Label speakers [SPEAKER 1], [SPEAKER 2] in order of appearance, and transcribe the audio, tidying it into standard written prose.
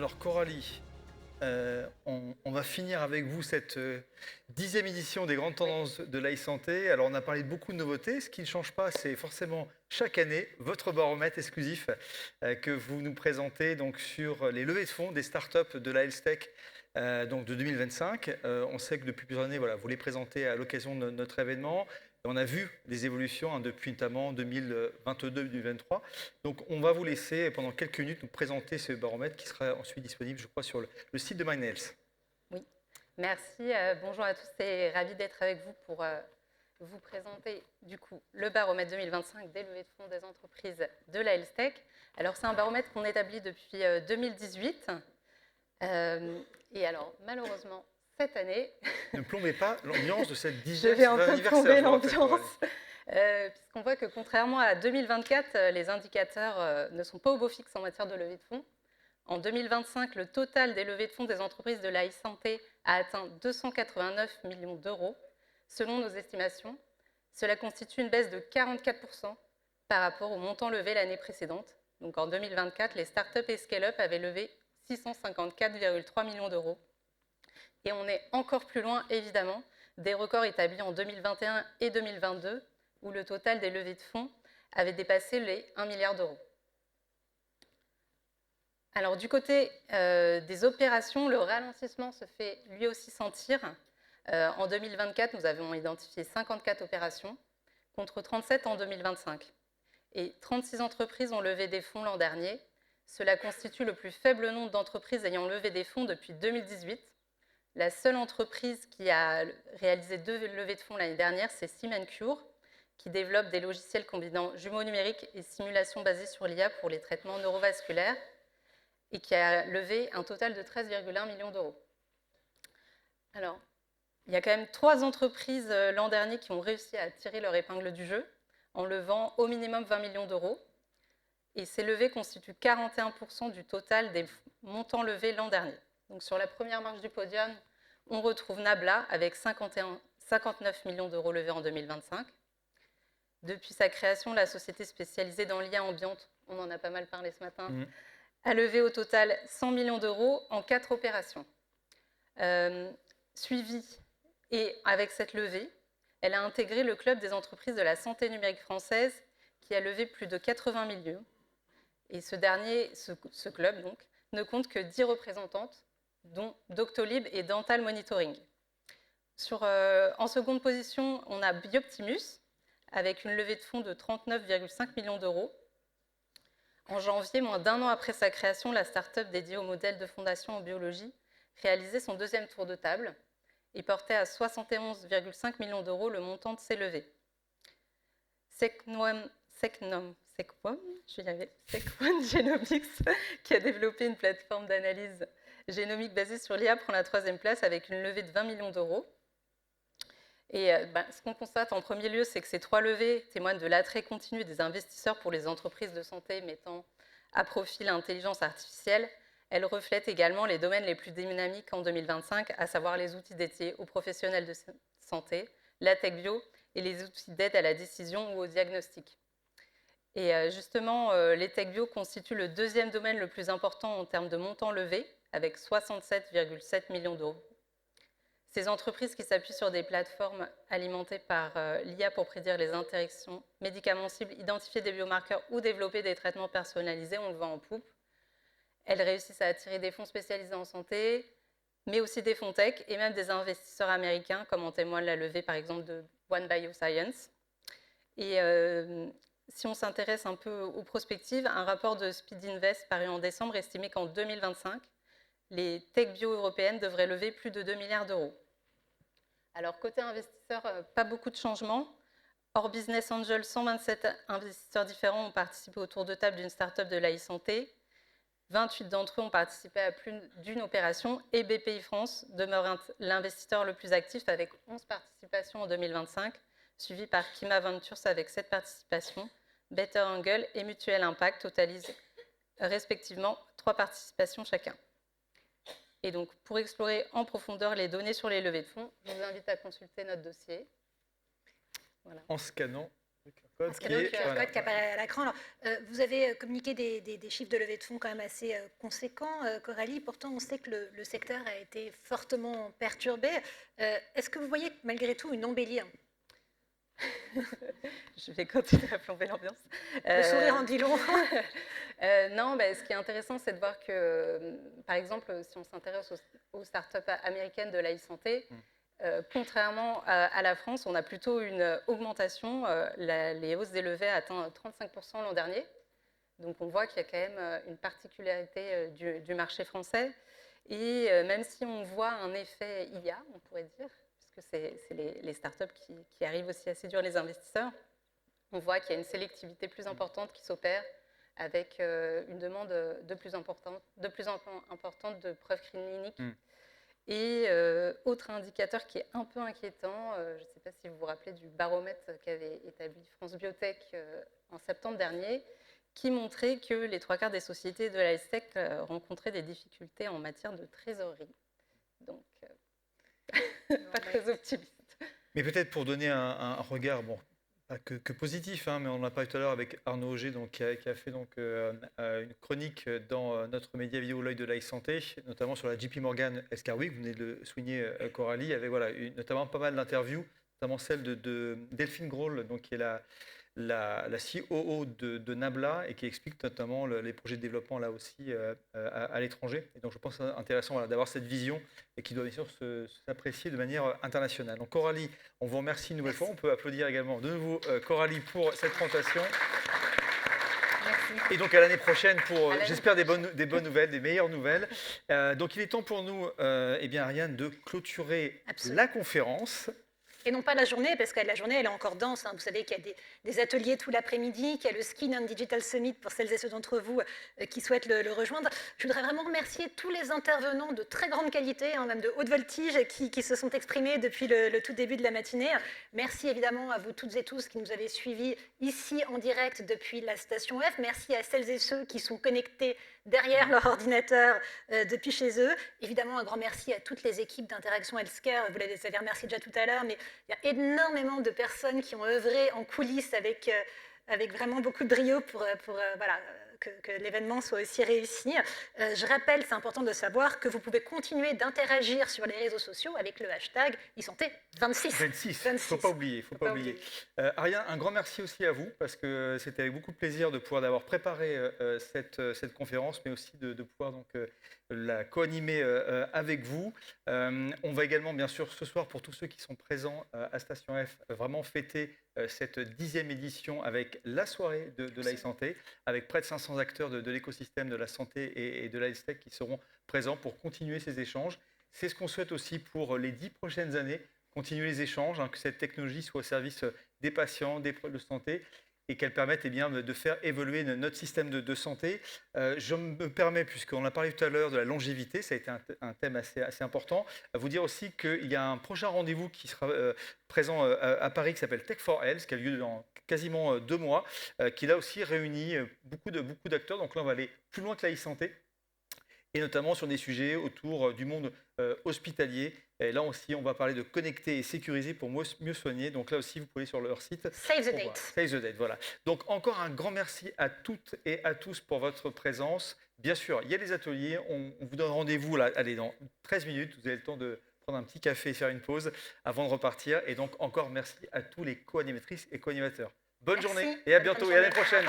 [SPEAKER 1] Alors Coralie, on va finir avec vous cette 10e édition des grandes
[SPEAKER 2] Oui.
[SPEAKER 1] tendances de l'e-santé. Alors on a parlé de beaucoup de nouveautés. Ce qui ne change pas, c'est forcément chaque année votre baromètre exclusif que vous nous présentez donc sur les levées de fonds des startups de la health tech donc de 2025. On sait que depuis plusieurs années, voilà, vous les présentez à l'occasion de notre événement. On a vu des évolutions depuis notamment 2022-2023. Donc on va vous laisser pendant quelques minutes nous présenter ce baromètre qui sera ensuite disponible, je crois, sur le site de MyNails.
[SPEAKER 2] Oui, merci. Bonjour à tous et ravi d'être avec vous pour vous présenter du coup le baromètre 2025 des levées de fonds des entreprises de la health tech. Alors c'est un baromètre qu'on établit depuis 2018 et alors malheureusement cette année,
[SPEAKER 1] Ne plombez pas l'ambiance de cette
[SPEAKER 2] je
[SPEAKER 1] 10e
[SPEAKER 2] vais un peu
[SPEAKER 1] anniversaire.
[SPEAKER 2] plomber
[SPEAKER 1] Je vous rappelle,
[SPEAKER 2] l'ambiance
[SPEAKER 1] Coralie.
[SPEAKER 2] puisqu'on voit que contrairement à 2024, les indicateurs ne sont pas au beau fixe en matière de levée de fonds. En 2025, le total des levées de fonds des entreprises de la e-santé a atteint 289 millions d'euros. Selon nos estimations, cela constitue une baisse de 44% par rapport au montant levé l'année précédente. Donc en 2024, les startups et scale-up avaient levé 654,3 millions d'euros. Et on est encore plus loin, évidemment, des records établis en 2021 et 2022, où le total des levées de fonds avait dépassé les 1 milliard d'euros. Alors du côté des opérations, le ralentissement se fait lui aussi sentir. En 2024, nous avons identifié 54 opérations contre 37 en 2025. Et 36 entreprises ont levé des fonds l'an dernier. Cela constitue le plus faible nombre d'entreprises ayant levé des fonds depuis 2018. La seule entreprise qui a réalisé 2 levées de fonds l'année dernière, c'est Symncure, qui développe des logiciels combinant jumeaux numériques et simulations basées sur l'IA pour les traitements neurovasculaires, et qui a levé un total de 13,1 millions d'euros. Alors, il y a quand même 3 entreprises l'an dernier qui ont réussi à tirer leur épingle du jeu en levant au minimum 20 millions d'euros. Et ces levées constituent 41% du total des montants levés l'an dernier. Donc sur la première marche du podium, on retrouve Nabla avec 59 millions d'euros levés en 2025. Depuis sa création, la société spécialisée dans l'IA ambiante, on en a pas mal parlé ce matin, a levé au total 100 millions d'euros en 4 opérations. Suivie, et avec cette levée, elle a intégré le club des entreprises de la santé numérique française qui a levé plus de 80 millions. Et ce club donc, ne compte que 10 représentantes, dont Doctolib et Dental Monitoring. En seconde position, on a Bioptimus, avec une levée de fonds de 39,5 millions d'euros. En janvier, moins d'1 an après sa création, la start-up dédiée au modèle de fondation en biologie réalisait son 2e tour de table et portait à 71,5 millions d'euros le montant de ses levées. Sequone Genomics, qui a développé une plateforme d'analyse génomique basée sur l'IA, prend la 3e place avec une levée de 20 millions d'euros. Et ce qu'on constate en premier lieu, c'est que ces 3 levées témoignent de l'attrait continu des investisseurs pour les entreprises de santé mettant à profit l'intelligence artificielle. Elles reflètent également les domaines les plus dynamiques en 2025, à savoir les outils dédiés aux professionnels de santé, la tech bio et les outils d'aide à la décision ou au diagnostic. Et justement, les tech bio constituent le 2e domaine le plus important en termes de montant levé, avec 67,7 millions d'euros. Ces entreprises qui s'appuient sur des plateformes alimentées par l'IA pour prédire les interactions médicaments cibles, identifier des biomarqueurs ou développer des traitements personnalisés, on le voit en poupe. Elles réussissent à attirer des fonds spécialisés en santé, mais aussi des fonds tech et même des investisseurs américains, comme en témoigne la levée par exemple de One Bioscience. Et si on s'intéresse un peu aux prospectives, un rapport de Speed Invest paru en décembre estimait qu'en 2025, les tech bio européennes devraient lever plus de 2 milliards d'euros. Alors, côté investisseurs, pas beaucoup de changements. Hors Business Angel, 127 investisseurs différents ont participé au tour de table d'une start-up de la e-santé. 28 d'entre eux ont participé à plus d'une opération et BPI France demeure l'investisseur le plus actif avec 11 participations en 2025, suivi par Kima Ventures avec 7 participations. Better Angle et Mutuel Impact totalisent respectivement 3 participations chacun. Et donc, pour explorer en profondeur les données sur les levées de fonds, je vous invite à consulter notre dossier.
[SPEAKER 1] Voilà. En scannant Code
[SPEAKER 3] Parce qu'il y a le QR
[SPEAKER 1] voilà,
[SPEAKER 3] code qui apparaît à l'écran. Alors, vous avez communiqué des chiffres de levée de fonds quand même assez conséquents, Coralie. Pourtant, on sait que le secteur a été fortement perturbé. Est-ce que vous voyez malgré tout une embellie?
[SPEAKER 2] Je vais continuer à plomber l'ambiance.
[SPEAKER 3] Le sourire en dit long.
[SPEAKER 2] Non, ce qui est intéressant, c'est de voir que, par exemple, si on s'intéresse aux startups américaines de la e-santé, contrairement à la France, on a plutôt une augmentation. Les hausses des levées atteignent 35% l'an dernier. Donc on voit qu'il y a quand même une particularité du marché français. Et même si on voit un effet IA, on pourrait dire, puisque c'est les startups qui arrivent aussi à séduire les investisseurs, on voit qu'il y a une sélectivité plus importante qui s'opère avec une demande de plus en importante de preuves cliniques. Et autre indicateur qui est un peu inquiétant, je ne sais pas si vous vous rappelez du baromètre qu'avait établi France Biotech en septembre dernier, qui montrait que les 3/4 des sociétés de la health-tech rencontraient des difficultés en matière de trésorerie. Donc, pas très optimiste.
[SPEAKER 1] Mais peut-être pour donner un regard, bon, pas que positif, hein, mais on en a parlé tout à l'heure avec Arnaud Auger, donc, qui a fait donc, une chronique dans notre média vidéo L'œil de la santé, notamment sur la JP Morgan Healthcare Week, vous venez de le souligner, Coralie, avec voilà, notamment pas mal d'interviews, notamment celle de Delphine Grohl, donc, qui est la COO de Nabla et qui explique notamment les projets de développement là aussi à l'étranger. Et donc je pense que c'est intéressant voilà, d'avoir cette vision et qui doit bien sûr s'apprécier de manière internationale. Donc Coralie, on vous remercie une nouvelle fois. On peut applaudir également de nouveau Coralie pour cette présentation.
[SPEAKER 3] Merci.
[SPEAKER 1] Et donc à l'année prochaine pour, j'espère, des bonnes nouvelles, des meilleures nouvelles. Donc il est temps pour nous, eh bien, Ariane, de clôturer la conférence.
[SPEAKER 3] Et non pas la journée, parce que la journée, elle est encore dense. Hein. Vous savez qu'il y a des ateliers tout l'après-midi, qu'il y a le Skin and Digital Summit pour celles et ceux d'entre vous qui souhaitent le rejoindre. Je voudrais vraiment remercier tous les intervenants de très grande qualité, hein, même de haute voltige, qui se sont exprimés depuis le tout début de la matinée. Merci évidemment à vous toutes et tous qui nous avez suivis ici en direct depuis la station F. Merci à celles et ceux qui sont connectés derrière leur ordinateur depuis chez eux. Évidemment, un grand merci à toutes les équipes d'Interaction Healthcare. Vous les avez remerciées déjà tout à l'heure, mais il y a énormément de personnes qui ont œuvré en coulisses avec vraiment beaucoup de brio pour voilà, que l'événement soit aussi réussi. Je rappelle, c'est important de savoir que vous pouvez continuer d'interagir sur les réseaux sociaux avec le hashtag eSanté26.
[SPEAKER 1] 26, il ne faut pas oublier. Ariane, un grand merci aussi à vous, parce que c'était avec beaucoup de plaisir de pouvoir d'avoir préparé cette conférence, mais aussi de pouvoir donc, la co-animer avec vous. On va également, bien sûr, ce soir, pour tous ceux qui sont présents à Station F, vraiment fêter cette 10e édition avec la soirée de la e-santé, avec près de 500 acteurs de l'écosystème de la santé et de la health-tech qui seront présents pour continuer ces échanges. C'est ce qu'on souhaite aussi pour les 10 prochaines années, continuer les échanges, hein, que cette technologie soit au service des patients, des problèmes de santé, et qu'elle permette eh bien, de faire évoluer notre système de santé. Je me permets, puisqu'on a parlé tout à l'heure de la longévité, ça a été un thème assez important, à vous dire aussi qu'il y a un prochain rendez-vous qui sera présent à Paris qui s'appelle Tech for Health, qui a lieu dans quasiment 2 mois, qui là aussi réunit beaucoup d'acteurs. Donc là, on va aller plus loin que la e-santé, et notamment sur des sujets autour du monde hospitalier. Et là aussi, on va parler de connecter et sécuriser pour mieux soigner. Donc là aussi, vous pouvez aller sur leur site.
[SPEAKER 3] Save the date.
[SPEAKER 1] Save the date, voilà. Donc encore un grand merci à toutes et à tous pour votre présence. Bien sûr, il y a les ateliers. On vous donne rendez-vous là, allez, dans 13 minutes. Vous avez le temps de prendre un petit café et faire une pause avant de repartir. Et donc encore merci à tous les co-animatrices et co-animateurs. Bonne journée et à bientôt et à l'année prochaine.